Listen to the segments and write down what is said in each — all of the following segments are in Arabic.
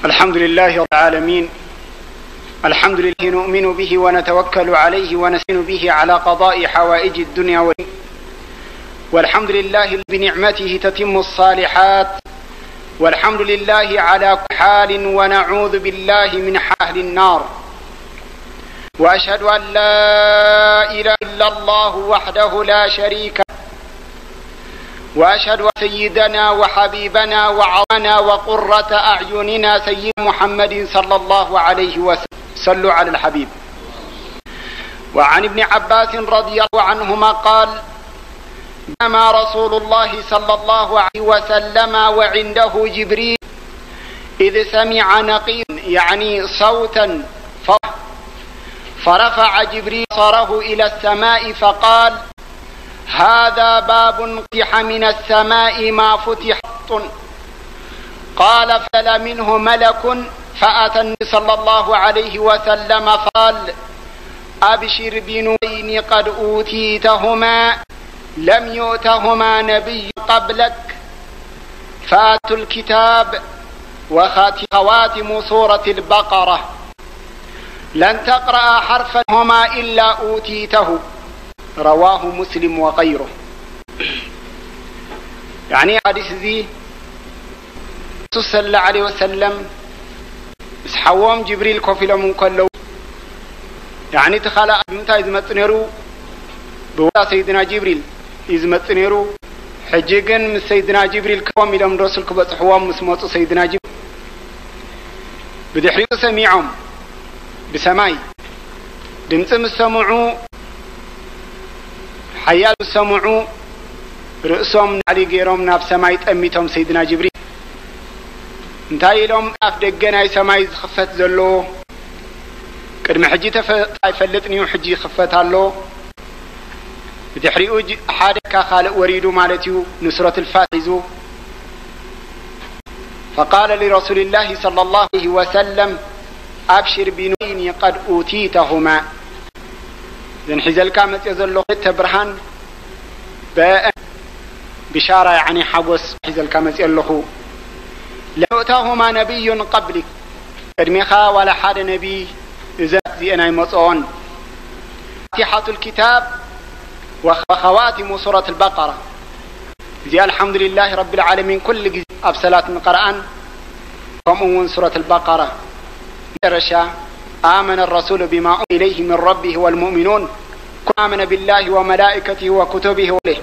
الحمد لله رب العالمين. الحمد لله نؤمن به ونتوكل عليه ونستعين به على قضاء حوائج الدنيا والدين. والحمد لله بنعمته تتم الصالحات. والحمد لله على كل حال ونعوذ بالله من حال النار. وأشهد أن لا إله إلا الله وحده لا شريك له. وأشهد أن سيدنا وحبيبنا وعظمنا وقرة أعيننا سيد محمد صلى الله عليه وسلم. صلوا على الحبيب. وعن ابن عباس رضي الله عنهما قال: بينما رسول الله صلى الله عليه وسلم وعنده جبريل إذ سمع نقيا يعني صوتا فرفع جبريل بصره إلى السماء فقال: هذا باب فتح من السماء ما فتح. قال: فل منه ملك فأتى النبي صلى الله عليه وسلم قال: أبشر بنورين قد أوتيتهما لم يؤتهما نبي قبلك. فاتوا الكتاب وخواتم سورة البقرة لن تقرأ حرفا هما إلا أوتيته. رواه مسلم وغيره. يعني حديث ذي صلى الله عليه وسلم اسحوام جبريل كفلهم من كله يعني تخلق بمتى إذ متنيرو بولا سيدنا جبريل إذ متنيرو حجيجن من سيدنا جبريل كوام إلى من رسول كبت حوام مسموت سيدنا جبريل بدحريو سميعهم بسماي دمتم السمعوا حيال السمعوا رؤسهم علي غيرهم ناف سماي تأميتهم سيدنا جبريل انتهي لهم ناف دقنا سماي خفت زلو قدم حجي تفلتني وحجي خفت هالو بدحريو حادك خالق وريدو مالتيو نصرة الفاتحة. فقال لرسول الله صلى الله عليه وسلم: أبشر بنورين قد أوتيتهما. إذن حزل كامت يزلو تبرهان بشارة يعني حبس حزل كامت يزلو لا يؤتهما نبي قبلك. قدميخا ولا حد نبي إذا زينا يمصون. فاتحة الكتاب وخواتم سورة البقرة زي الحمد لله رب العالمين كل جزء أبسلات من قرآن ومن سورة البقرة. رشا آمن الرسول بما أنزل إليه من ربه والمؤمنون آمن بالله وملائكته وكتبه وله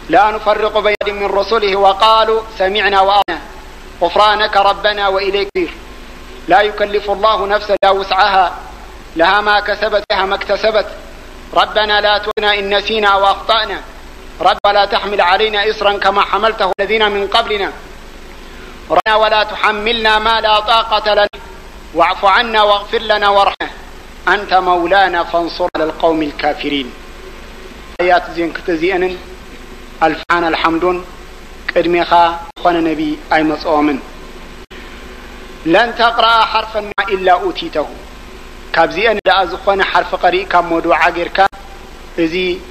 لا نفرق بين من رسله وقالوا سمعنا وأطعنا غفرانك ربنا وإليك المصير. لا يكلف الله نفسا إلا وسعها لها ما كسبت لها ما اكتسبت. ربنا لا تؤاخذنا إن نسينا وأخطأنا ربنا لا تحمل علينا إصرا كما حملته الذين من قبلنا ربنا ولا تحملنا ما لا طاقة لنا واعف عنا واغفر لنا وارحمنا أنت مولانا فانصرنا على القوم الكافرين. آيات زين كتزيئن الفعان الحمدون قدميخا خون نبي أي مصومن. لن تقرأ حرفا إلا أوتيته. كابزيئن دا زخون حرف قريء كم مدوعا غيركا إذي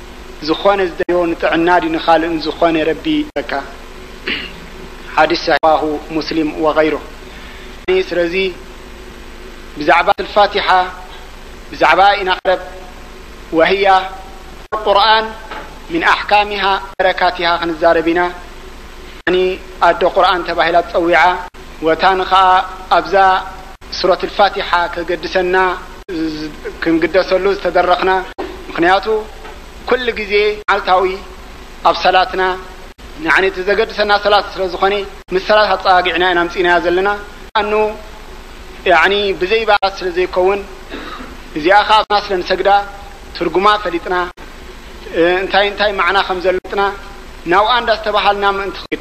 زخون ازديون تعنادي نخال زخون ربي بكا. حديث رواه مسلم وغيره. سرزي بزعبات الفاتحة بزعباء نقرب وهي القرآن من أحكامها بركاتها خنزاربنا يعني أدى قرآن تباهلات صويعة وتانخا أبزا سورة الفاتحة كقدسنا كم قدس اللوز تدرقنا مخنياته كل جزء عالتاوي أب صلاتنا يعني تزقدسنا صلاة سرزخاني من صلاة هتصاقعنا نمسينا يزلنا أنه يعني بزي باس زي كون زي أخاف ناس لنسجدا ترجمة فلتنا انتاي معنا خمزلتنا ناو أن دستبحلنا من تخد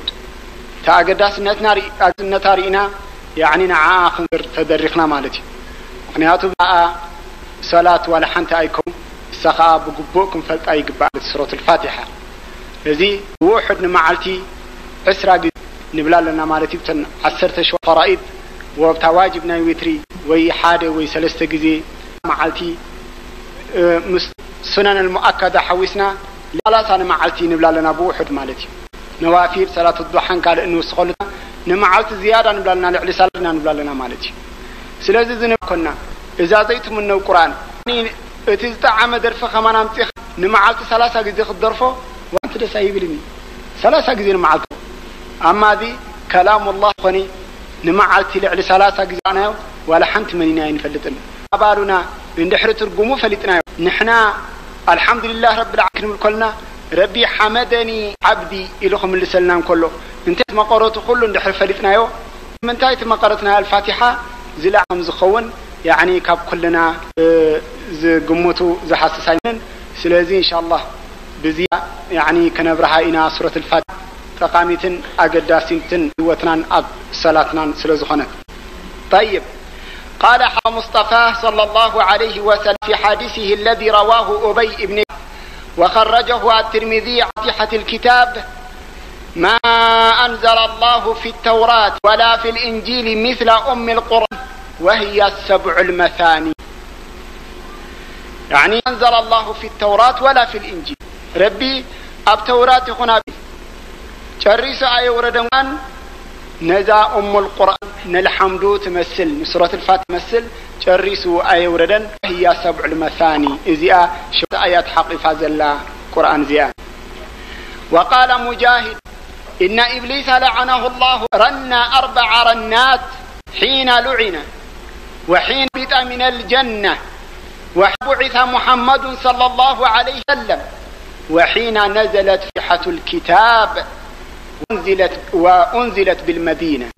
تأجداس نتارينا يعني نعا خنزر تدرخنا مالتي مخنياتو بقى صلاة ولا حنت أيكم السخاء بقبوكم فلت أي قبعة سورة الفاتحة لذي وحد معلتي أسرع نبلا لنا مالتي بتن عسرت شو فرائض وبتواجبنا ويتري وي حادة وي سلسة جزي معلتي سنن المؤكدة حوسنا لا سنة معلتي نبلا لنا بوحد مالتي نوافير صلاة الضحى قال إنه سخلنا نمعلت زيادة نبلالنا لعلي سالنا نبلالنا مالتي سلازي زنبكنا إذا زيت من القرآن اتزتعم درفة خمان امتخ نمعلت 3 جزي خدرفه وانت ده سايبلني 3 جزي نمعلت أما ذي كلام الله خني نمعلت لعلي 3 جزي أنا ولا حنت مننا ينفلتنا أبالنا ندحر ترجمه فلتنا نحنا الحمد لله رب العالمين كلنا ربي حمدني عبدي إلهم اللي سلناهم كله انتهت ما قرأته كله ندحر فلتنا يو من انتهت ما قرأتنا الفاتحة زلعهم زخون يعني كاب كلنا زقمته زحسسين سلازي إن شاء الله بزي يعني كنبرها إنا سورة الفاتحة تقاميتن أقداسينتن وتنان أب صلاتنا سلازخنا طيب قال مصطفى صلى الله عليه وسلم في حديثه الذي رواه أبي بن وخرجه الترمذي فاتحة الكتاب ما أنزل الله في التوراة ولا في الإنجيل مثل أم القرآن وهي 7 المثاني يعني أنزل الله في التوراة ولا في الإنجيل ربي أب توراة هنا شريس آية وردمان نزا أم القرآن نلحمدو تمثل سورة الفاتحة تمثل شريسو آية وردن هي 7 المثاني إذا شفت آيات حقيقة زلا قرآن زيان وقال مجاهد إن إبليس لعنه الله رن 4 رنات حين لعن وحين بيت من الجنة وبعث محمد صلى الله عليه وسلم وحين نزلت فاتحة الكتاب وأنزلت بالمدينة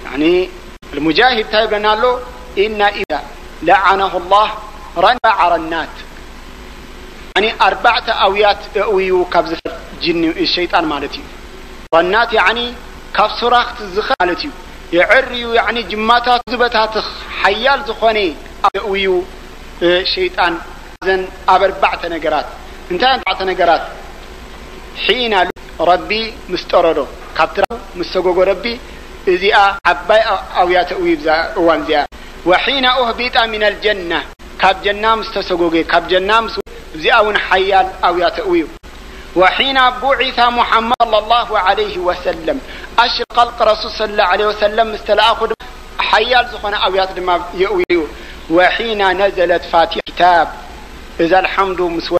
يعني المجاهد تايبنا له إن إذا لعنه الله رنع رنات يعني 4 أويات أويو كبز جن الشيطان مالتي رنات يعني كبصراخ تزخ مالتي يعريو يعني جماتات زبتات حيال زخوني أويو شيطان زن 4 نجرات انتهى 4 نجرات حين ربي مستردو كابترو مستغوغو ربي إذا عباي أويات أويبزا وانزيا وحين أهبط من الجنة كاب جنة مستسغوغي كاب جنة زياون حيال أويات أويب وحين بعث محمد صلى الله عليه وسلم أشرق الرسول صلى الله عليه وسلم مستلأخذ حيال زخنا أويات دما يأويو وحين نزلت فاتحة كتاب إذا الحمد مسوى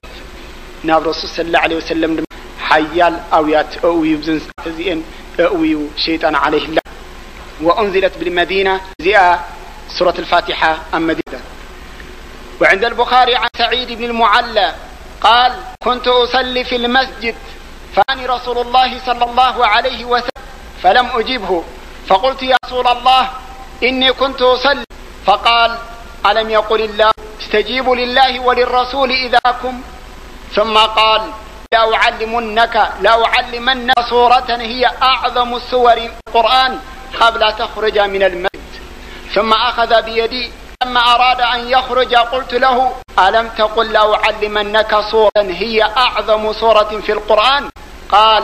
ناب الرسول صلى الله عليه وسلم حيال أويات أويو بزن زين أويو شيطان عليه الله وأنزلت بالمدينة زي سورة الفاتحة المدينة وعند البخاري عن سعيد بن المعلى قال كنت أصلي في المسجد فأني رسول الله صلى الله عليه وسلم فلم أجبه فقلت يا رسول الله إني كنت أصلي فقال ألم يقل الله استجيبوا لله وللرسول إذاكم ثم قال لا أعلمن سورة هي أعظم السور القرآن قبل تخرج من المسجد ثم أخذ بيدي لما أراد أن يخرج قلت له ألم تقل لا أعلمنك سورة هي أعظم سورة في القرآن قال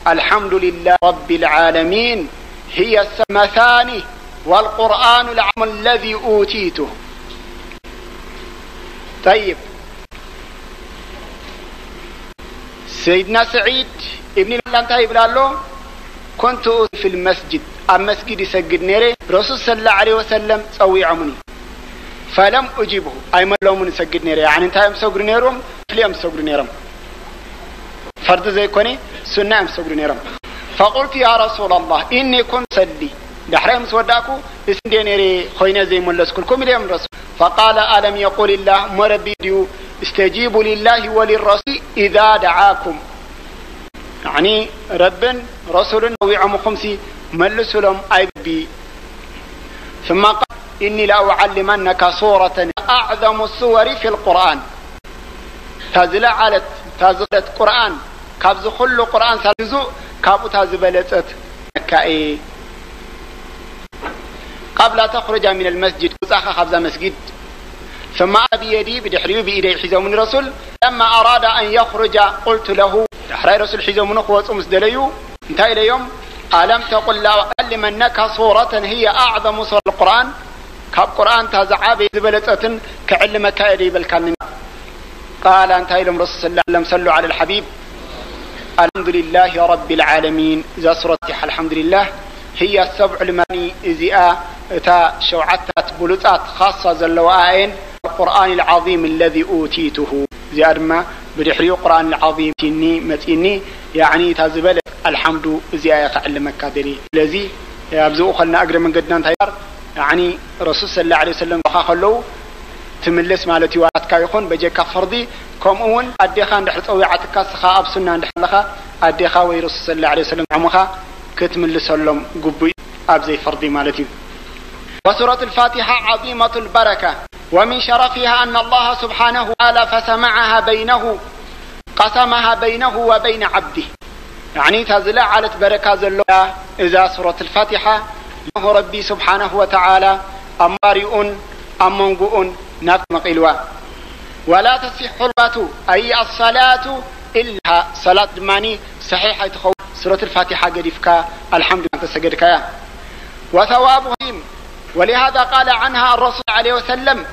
الحمد لله رب العالمين هي السمثاني والقرآن العظيم الذي أوتيته طيب سيدنا سعيد ابن الله يبلالو كنت في المسجد المسجد يسجد نيري رسول صلى الله عليه وسلم صوي عمني فلم أجيبه أي ملو من يسجد نيري يعني انت مسوغر نيرم ليه مسوغر نيرم فرد زي كوني سنة مسوغر نيرم فقلت يا رسول الله إني كنت صلي دحري مسوداكو اسندي نيري خوينا زي ملس كلكم ليه من رسول فقال ألم يقول الله مربي ديو استجيبوا لله وللرسول إذا دعاكم يعني رب رسول ويعم خمسي ملسوا لهم أيبي ثم قال إني لأعلمنك سورة أعظم السور في القرآن تازلت قرآن كابز خل قرآن سالزو كابو تازبلت كأي قبل تخرج من المسجد وصاخ خبز مسجد ثم بيدي بدحري بإيدي حزو من رسول لما أراد أن يخرج قلت له دحري رسول حزو من أخوة أمسدليو انتهى إلى يوم ألم تقل لا أعلمنك سورة هي أعظم سورة القرآن كاب قرآن تازعابي زبلتة كعلمك إلي بالكامل قال انتهى إلى رسول الله عليه وسلم صلوا على الحبيب الحمد لله رب العالمين إذا سورة الحمد لله هي السبع الماني إذا تا شوعتات بلوطات خاصة زلوائن القرآن العظيم الذي أوتيته زي ما بدحري القرآن العظيم تني متيني يعني تزبل الحمد زي يتعلمك كادري الذي يبزو خلنا أقرب من قدنا تيار يعني رسول صلى الله عليه وسلم خلو تملس مالتي وات كايخون بجيك فردي كم أون أديخان دحرت أو يعتك سخاء أبسنا دحلخا أديخا ويرسول صلى الله عليه وسلم عمخا كتملس لهم قبي أبزي فردي مالتي. وسورة الفاتحة عظيمة البركة ومن شرفها أن الله سبحانه وتعالى قسمها بينه وبين عبده يعني تزلع على بركة زلوا إذا سورة الفاتحة له ربي سبحانه وتعالى أمارئون أمنقؤون نفمق إلواء ولا تصح الصلاة أي الصلاة إلا صلاة دماني صحيحة تخو سورة الفاتحة قريفك الحمد لله تسجدك وثوابهم ولهذا قال عنها الرسول عليه وسلم